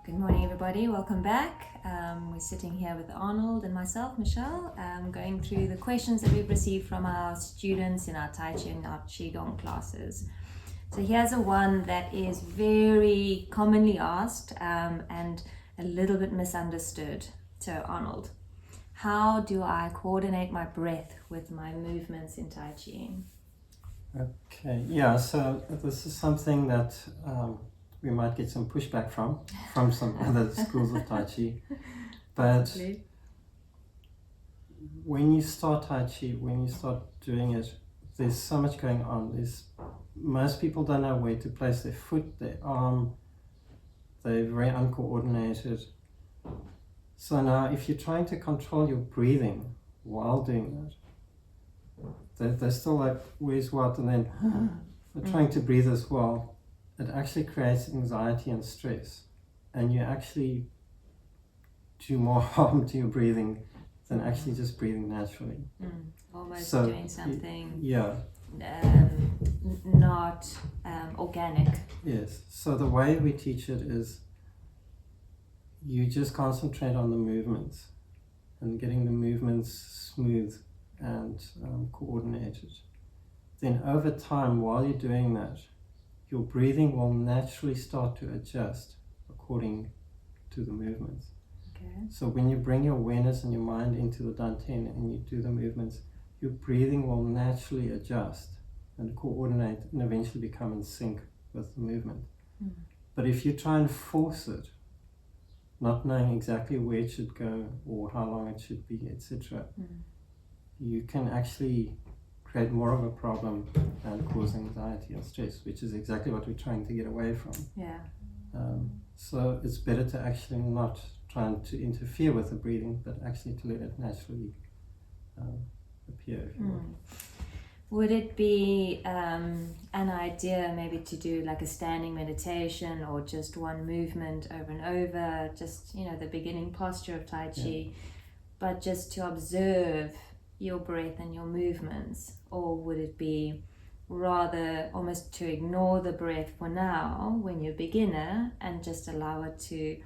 Good morning, everybody. Welcome back. We're sitting here with Arnold and myself, Michelle, going through the questions that we've received from our students in our Tai Chi and our Qigong classes. So here's a one that is very commonly asked and a little bit misunderstood. So Arnold, how do I coordinate my breath with my movements in Tai Chi? Okay, yeah, so this is something that we might get some pushback from some other schools of Tai Chi. But when you start Tai Chi, when you start doing it, there's so much going on. Most people don't know where to place their foot, their arm. They're very uncoordinated. So now if you're trying to control your breathing while doing that, they're still like, where's what? And then trying to breathe as well. It actually creates anxiety and stress, and you actually do more harm to your breathing than actually just breathing naturally. Almost so, doing something not organic. Yes, so the way we teach it is you just concentrate on the movements and getting the movements smooth and coordinated. Then over time, while you're doing that, your breathing will naturally start to adjust according to the movements. Okay. So when you bring your awareness and your mind into the dantian and you do the movements, your breathing will naturally adjust and coordinate and eventually become in sync with the movement. But if you try and force it, not knowing exactly where it should go or how long it should be, etc., you can actually create more of a problem and cause anxiety and stress, which is exactly what we're trying to get away from. Yeah. So it's better to actually not try to interfere with the breathing, but actually to let it naturally appear, if you want. Would it be an idea maybe to do like a standing meditation or just one movement over and over, just, the beginning posture of Tai Chi, but just to observe your breath and your movements? Or would it be rather almost to ignore the breath for now when you're a beginner and just allow it to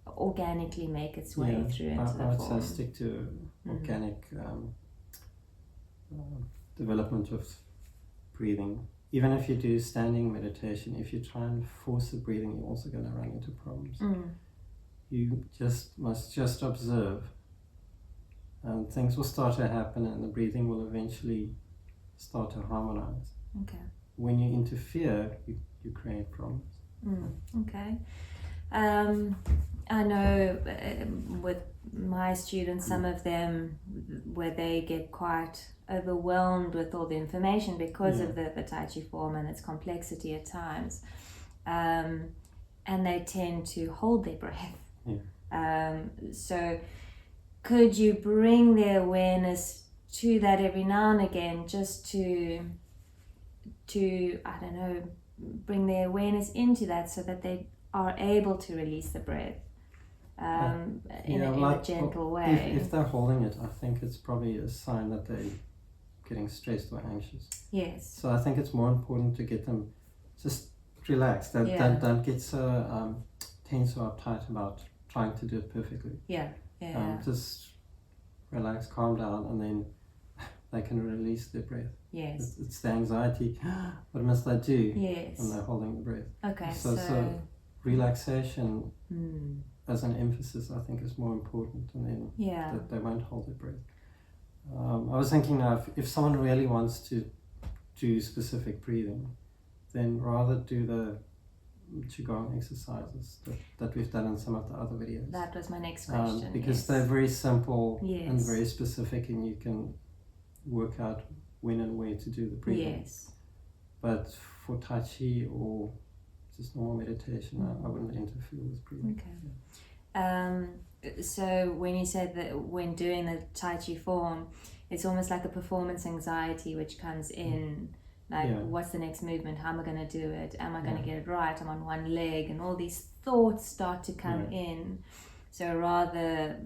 organically make its way through into the form? I would say stick to organic development of breathing. Even if you do standing meditation, if you try and force the breathing, you're also going to run into problems. You must just observe, and things will start to happen and the breathing will eventually start to harmonize. Okay. When you interfere, you create problems. Okay. I know with my students, some of them, where they get quite overwhelmed with all the information because of the Tai Chi form and its complexity at times, and they tend to hold their breath. So could you bring their awareness to that every now and again, just to bring their awareness into that so that they are able to release the breath in a gentle way? If they're holding it, I think it's probably a sign that they're getting stressed or anxious. Yes. So I think it's more important to get them just relaxed. Don't get so tense or uptight about trying to do it perfectly. Just relax, calm down, and then they can release their breath. Yes. It's the anxiety. What must I do? Yes. When they're holding the breath. Okay. So relaxation as an emphasis, I think, is more important, and then that they won't hold their breath. I was thinking now, if someone really wants to do specific breathing, then rather do the Qigong exercises that we've done in some of the other videos. That was my next question. Because they're very simple and very specific, and you can work out when and where to do the breathing. Yes. But for Tai Chi or just normal meditation, I wouldn't interfere with breathing. Okay. So when you said that when doing the Tai Chi form, it's almost like a performance anxiety which comes in. Like, what's the next movement? How am I going to do it? Am I going to get it right? I'm on one leg, and all these thoughts start to come in. So rather,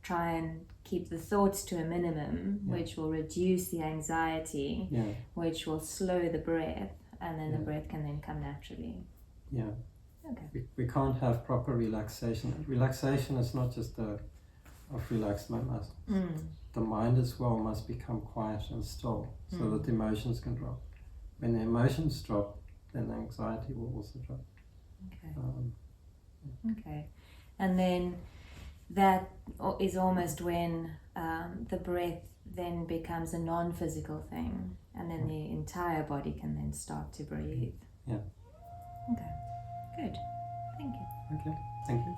try and keep the thoughts to a minimum, which will reduce the anxiety, which will slow the breath, and then the breath can then come naturally. We can't have proper relaxation. Relaxation is not just of relaxed my muscles. The mind as well must become quiet and still so that the emotions can drop. When the emotions drop, then the anxiety will also drop. Okay. And then that is almost when the breath then becomes a non-physical thing, and then the entire body can then start to breathe. Yeah. Okay. Good. Thank you. Okay. Thank you.